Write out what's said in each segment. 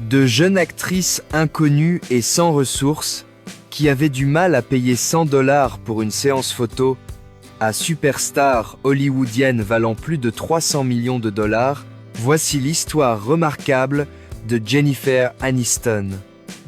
De jeunes actrices inconnues et sans ressources, qui avaient du mal à payer 100 $ pour une séance photo, à superstars hollywoodiennes valant plus de 300 millions de dollars, voici l'histoire remarquable de Jennifer Aniston.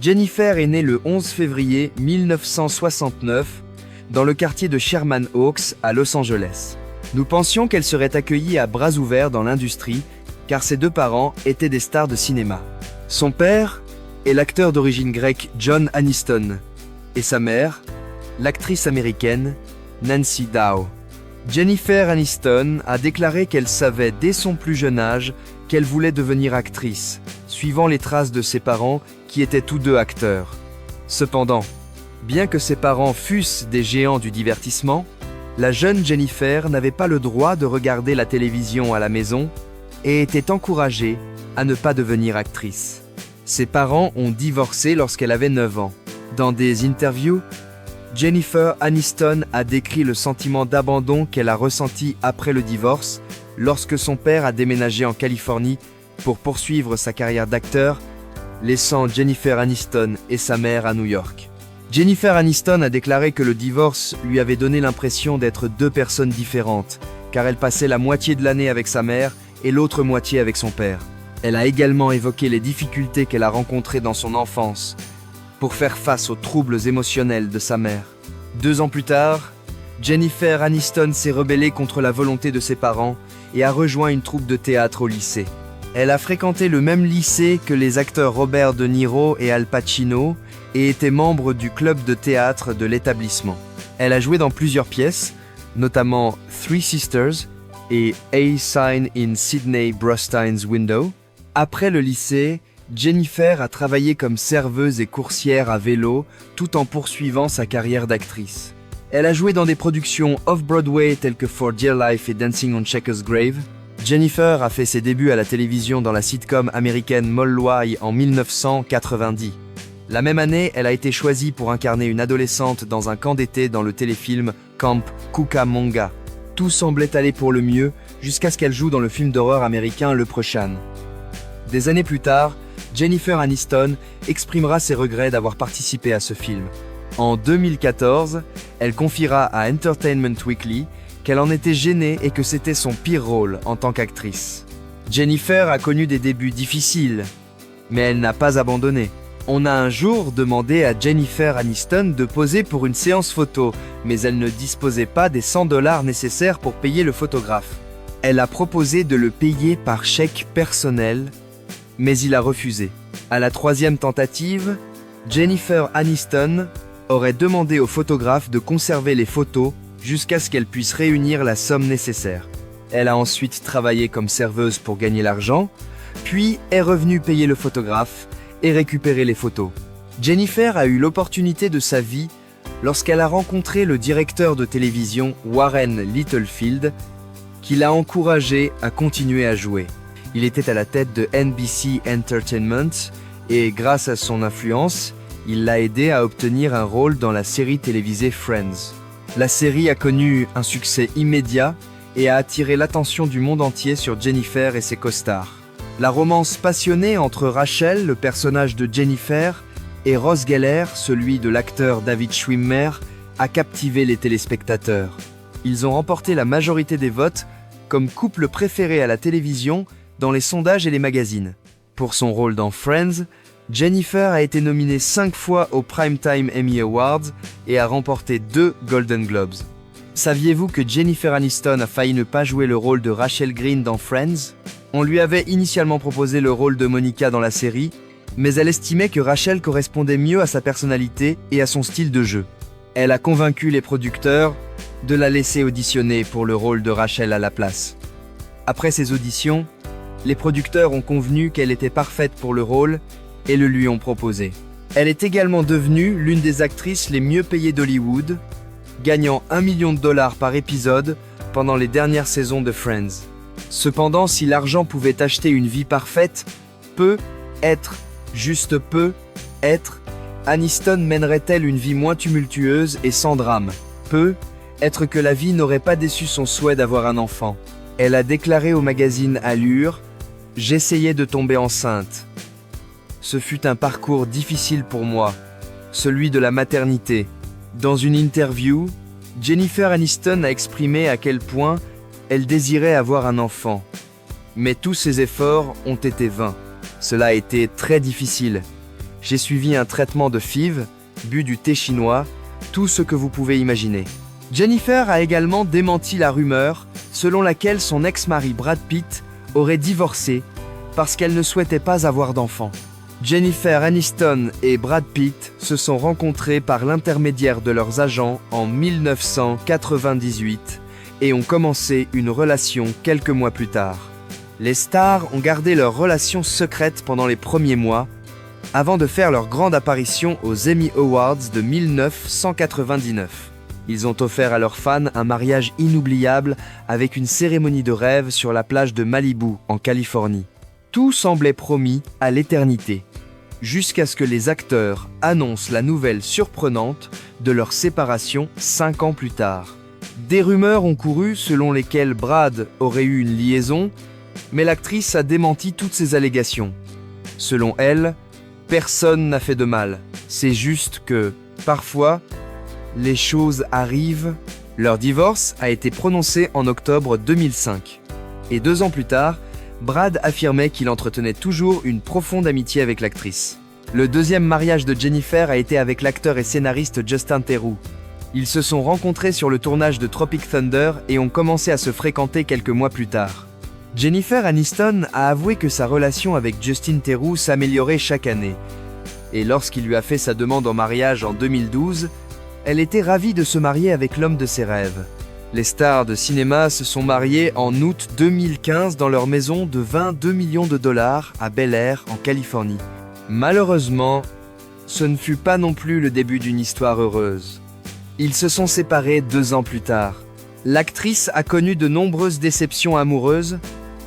Jennifer est née le 11 février 1969 dans le quartier de Sherman Oaks à Los Angeles. Nous pensions qu'elle serait accueillie à bras ouverts dans l'industrie car ses deux parents étaient des stars de cinéma. Son père est l'acteur d'origine grecque John Aniston et sa mère, l'actrice américaine Nancy Dow. Jennifer Aniston a déclaré qu'elle savait dès son plus jeune âge qu'elle voulait devenir actrice, suivant les traces de ses parents qui étaient tous deux acteurs. Cependant, bien que ses parents fussent des géants du divertissement, la jeune Jennifer n'avait pas le droit de regarder la télévision à la maison et était encouragée à ne pas devenir actrice. Ses parents ont divorcé lorsqu'elle avait 9 ans. Dans des interviews, Jennifer Aniston a décrit le sentiment d'abandon qu'elle a ressenti après le divorce lorsque son père a déménagé en Californie pour poursuivre sa carrière d'acteur, laissant Jennifer Aniston et sa mère à New York. Jennifer Aniston a déclaré que le divorce lui avait donné l'impression d'être deux personnes différentes, car elle passait la moitié de l'année avec sa mère et l'autre moitié avec son père. Elle a également évoqué les difficultés qu'elle a rencontrées dans son enfance pour faire face aux troubles émotionnels de sa mère. 2 ans plus tard, Jennifer Aniston s'est rebellée contre la volonté de ses parents et a rejoint une troupe de théâtre au lycée. Elle a fréquenté le même lycée que les acteurs Robert De Niro et Al Pacino et était membre du club de théâtre de l'établissement. Elle a joué dans plusieurs pièces, notamment Three Sisters et A Sign in Sydney Brustein's Window. Après le lycée, Jennifer a travaillé comme serveuse et coursière à vélo tout en poursuivant sa carrière d'actrice. Elle a joué dans des productions off-Broadway telles que For Dear Life et Dancing on Checkers Grave. Jennifer a fait ses débuts à la télévision dans la sitcom américaine Molloy en 1990. La même année, elle a été choisie pour incarner une adolescente dans un camp d'été dans le téléfilm Camp Cucamonga. Tout semblait aller pour le mieux jusqu'à ce qu'elle joue dans le film d'horreur américain Leprechaun. Des années plus tard, Jennifer Aniston exprimera ses regrets d'avoir participé à ce film. En 2014, elle confiera à Entertainment Weekly qu'elle en était gênée et que c'était son pire rôle en tant qu'actrice. Jennifer a connu des débuts difficiles, mais elle n'a pas abandonné. On a un jour demandé à Jennifer Aniston de poser pour une séance photo, mais elle ne disposait pas des 100 $ nécessaires pour payer le photographe. Elle a proposé de le payer par chèque personnel, mais il a refusé. À la 3e tentative, Jennifer Aniston aurait demandé au photographe de conserver les photos jusqu'à ce qu'elle puisse réunir la somme nécessaire. Elle a ensuite travaillé comme serveuse pour gagner l'argent, puis est revenue payer le photographe et récupérer les photos. Jennifer a eu l'opportunité de sa vie lorsqu'elle a rencontré le directeur de télévision Warren Littlefield, qui l'a encouragée à continuer à jouer. Il était à la tête de NBC Entertainment et grâce à son influence, il l'a aidé à obtenir un rôle dans la série télévisée Friends. La série a connu un succès immédiat et a attiré l'attention du monde entier sur Jennifer et ses co-stars. La romance passionnée entre Rachel, le personnage de Jennifer, et Ross Geller, celui de l'acteur David Schwimmer, a captivé les téléspectateurs. Ils ont remporté la majorité des votes comme couple préféré à la télévision dans les sondages et les magazines. Pour son rôle dans Friends, Jennifer a été nominée 5 fois aux Primetime Emmy Awards et a remporté 2 Golden Globes. Saviez-vous que Jennifer Aniston a failli ne pas jouer le rôle de Rachel Green dans Friends ? On lui avait initialement proposé le rôle de Monica dans la série, mais elle estimait que Rachel correspondait mieux à sa personnalité et à son style de jeu. Elle a convaincu les producteurs de la laisser auditionner pour le rôle de Rachel à la place. Après ces auditions, les producteurs ont convenu qu'elle était parfaite pour le rôle et le lui ont proposé. Elle est également devenue l'une des actrices les mieux payées d'Hollywood, gagnant $1 million par épisode pendant les dernières saisons de Friends. Cependant, si l'argent pouvait acheter une vie parfaite, juste peut être, Aniston mènerait-elle une vie moins tumultueuse et sans drame? Peut être que la vie n'aurait pas déçu son souhait d'avoir un enfant. Elle a déclaré au magazine Allure « J'essayais de tomber enceinte. Ce fut un parcours difficile pour moi, celui de la maternité. Dans une interview, Jennifer Aniston a exprimé à quel point elle désirait avoir un enfant. Mais tous ses efforts ont été vains. Cela a été très difficile. J'ai suivi un traitement de FIV, bu du thé chinois, tout ce que vous pouvez imaginer. Jennifer a également démenti la rumeur selon laquelle son ex-mari Brad Pitt aurait divorcé parce qu'elle ne souhaitait pas avoir d'enfant. Jennifer Aniston et Brad Pitt se sont rencontrés par l'intermédiaire de leurs agents en 1998 et ont commencé une relation quelques mois plus tard. Les stars ont gardé leur relation secrète pendant les premiers mois, avant de faire leur grande apparition aux Emmy Awards de 1999. Ils ont offert à leurs fans un mariage inoubliable avec une cérémonie de rêve sur la plage de Malibu, en Californie. Tout semblait promis à l'éternité, jusqu'à ce que les acteurs annoncent la nouvelle surprenante de leur séparation 5 ans plus tard. Des rumeurs ont couru selon lesquelles Brad aurait eu une liaison, mais l'actrice a démenti toutes ces allégations. Selon elle, personne n'a fait de mal. C'est juste que, parfois, les choses arrivent. Leur divorce a été prononcé en octobre 2005. Et 2 ans plus tard, Brad affirmait qu'il entretenait toujours une profonde amitié avec l'actrice. Le deuxième mariage de Jennifer a été avec l'acteur et scénariste Justin Theroux. Ils se sont rencontrés sur le tournage de Tropic Thunder et ont commencé à se fréquenter quelques mois plus tard. Jennifer Aniston a avoué que sa relation avec Justin Theroux s'améliorait chaque année. Et lorsqu'il lui a fait sa demande en mariage en 2012, elle était ravie de se marier avec l'homme de ses rêves. Les stars de cinéma se sont mariées en août 2015 dans leur maison de 22 millions de dollars à Bel Air, en Californie. Malheureusement, ce ne fut pas non plus le début d'une histoire heureuse. Ils se sont séparés 2 ans plus tard. L'actrice a connu de nombreuses déceptions amoureuses,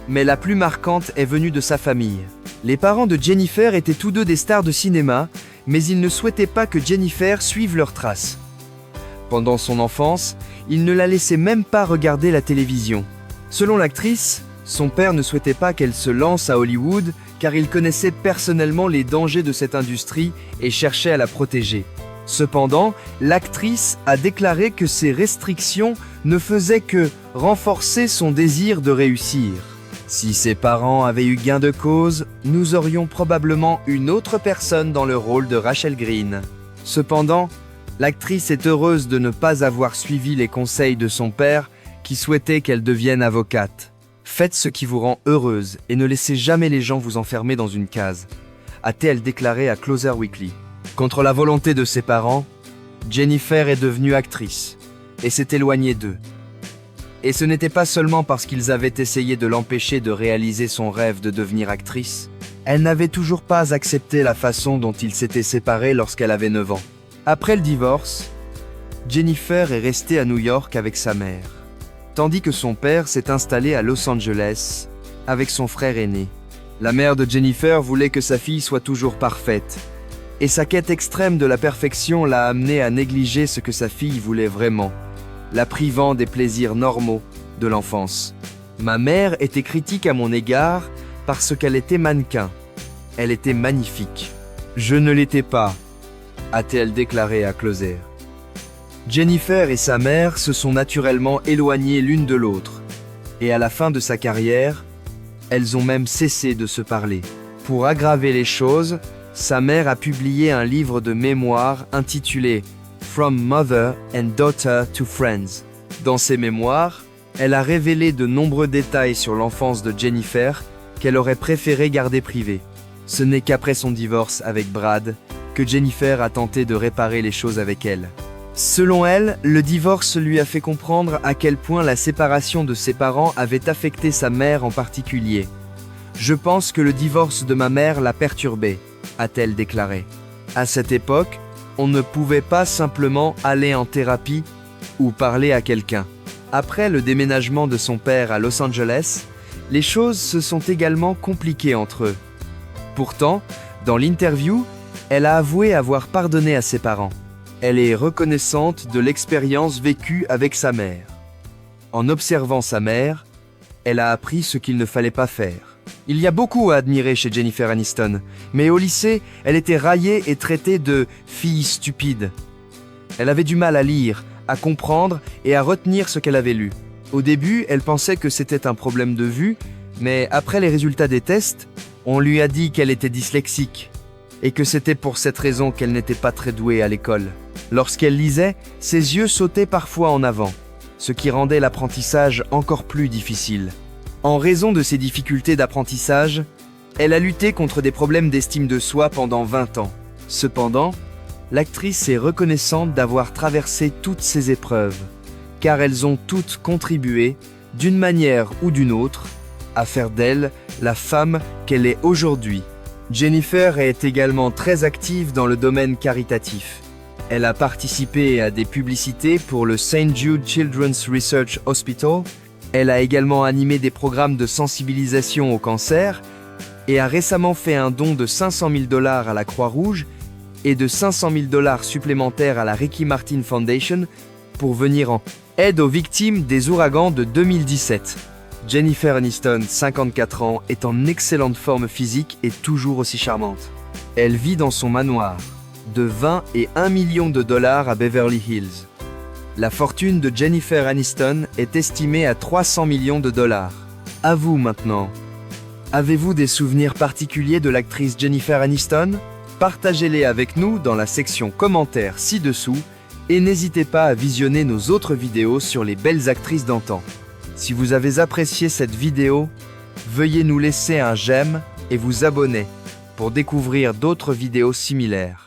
mais la plus marquante est venue de sa famille. Les parents de Jennifer étaient tous deux des stars de cinéma, mais ils ne souhaitaient pas que Jennifer suive leurs traces. Pendant son enfance, ils ne la laissaient même pas regarder la télévision. Selon l'actrice, son père ne souhaitait pas qu'elle se lance à Hollywood car il connaissait personnellement les dangers de cette industrie et cherchait à la protéger. Cependant, l'actrice a déclaré que ces restrictions ne faisaient que renforcer son désir de réussir. Si ses parents avaient eu gain de cause, nous aurions probablement une autre personne dans le rôle de Rachel Green. Cependant, l'actrice est heureuse de ne pas avoir suivi les conseils de son père qui souhaitait qu'elle devienne avocate. Faites ce qui vous rend heureuse et ne laissez jamais les gens vous enfermer dans une case, a-t-elle déclaré à Closer Weekly. Contre la volonté de ses parents, Jennifer est devenue actrice et s'est éloignée d'eux. Et ce n'était pas seulement parce qu'ils avaient essayé de l'empêcher de réaliser son rêve de devenir actrice. Elle n'avait toujours pas accepté la façon dont ils s'étaient séparés lorsqu'elle avait 9 ans. Après le divorce, Jennifer est restée à New York avec sa mère, tandis que son père s'est installé à Los Angeles avec son frère aîné. La mère de Jennifer voulait que sa fille soit toujours parfaite, et sa quête extrême de la perfection l'a amenée à négliger ce que sa fille voulait vraiment, la privant des plaisirs normaux de l'enfance. Ma mère était critique à mon égard parce qu'elle était mannequin. Elle était magnifique. Je ne l'étais pas, a-t-elle déclaré à Closer. Jennifer et sa mère se sont naturellement éloignées l'une de l'autre, et à la fin de sa carrière, elles ont même cessé de se parler. Pour aggraver les choses, sa mère a publié un livre de mémoires intitulé From Mother and Daughter to Friends. Dans ses mémoires, elle a révélé de nombreux détails sur l'enfance de Jennifer qu'elle aurait préféré garder privés. Ce n'est qu'après son divorce avec Brad que Jennifer a tenté de réparer les choses avec elle. Selon elle, le divorce lui a fait comprendre à quel point la séparation de ses parents avait affecté sa mère en particulier. « Je pense que le divorce de ma mère l'a perturbée », a-t-elle déclaré. À cette époque, on ne pouvait pas simplement aller en thérapie ou parler à quelqu'un. Après le déménagement de son père à Los Angeles, les choses se sont également compliquées entre eux. Pourtant, dans l'interview, elle a avoué avoir pardonné à ses parents. Elle est reconnaissante de l'expérience vécue avec sa mère. En observant sa mère, elle a appris ce qu'il ne fallait pas faire. Il y a beaucoup à admirer chez Jennifer Aniston, mais au lycée, elle était raillée et traitée de « fille stupide ». Elle avait du mal à lire, à comprendre et à retenir ce qu'elle avait lu. Au début, elle pensait que c'était un problème de vue, mais après les résultats des tests, on lui a dit qu'elle était dyslexique et que c'était pour cette raison qu'elle n'était pas très douée à l'école. Lorsqu'elle lisait, ses yeux sautaient parfois en avant, ce qui rendait l'apprentissage encore plus difficile. En raison de ces difficultés d'apprentissage, elle a lutté contre des problèmes d'estime de soi pendant 20 ans. Cependant, l'actrice est reconnaissante d'avoir traversé toutes ces épreuves, car elles ont toutes contribué, d'une manière ou d'une autre, à faire d'elle la femme qu'elle est aujourd'hui. Jennifer est également très active dans le domaine caritatif. Elle a participé à des publicités pour le St. Jude Children's Research Hospital. Elle a également animé des programmes de sensibilisation au cancer et a récemment fait un don de 500 000 $ à la Croix-Rouge et de 500 000 $ supplémentaires à la Ricky Martin Foundation pour venir en aide aux victimes des ouragans de 2017. Jennifer Aniston, 54 ans, est en excellente forme physique et toujours aussi charmante. Elle vit dans son manoir, de 20 et 1 million de $ à Beverly Hills. La fortune de Jennifer Aniston est estimée à 300 millions de $. À vous maintenant. Avez-vous des souvenirs particuliers de l'actrice Jennifer Aniston? Partagez-les avec nous dans la section commentaires ci-dessous et n'hésitez pas à visionner nos autres vidéos sur les belles actrices d'antan. Si vous avez apprécié cette vidéo, veuillez nous laisser un j'aime et vous abonner pour découvrir d'autres vidéos similaires.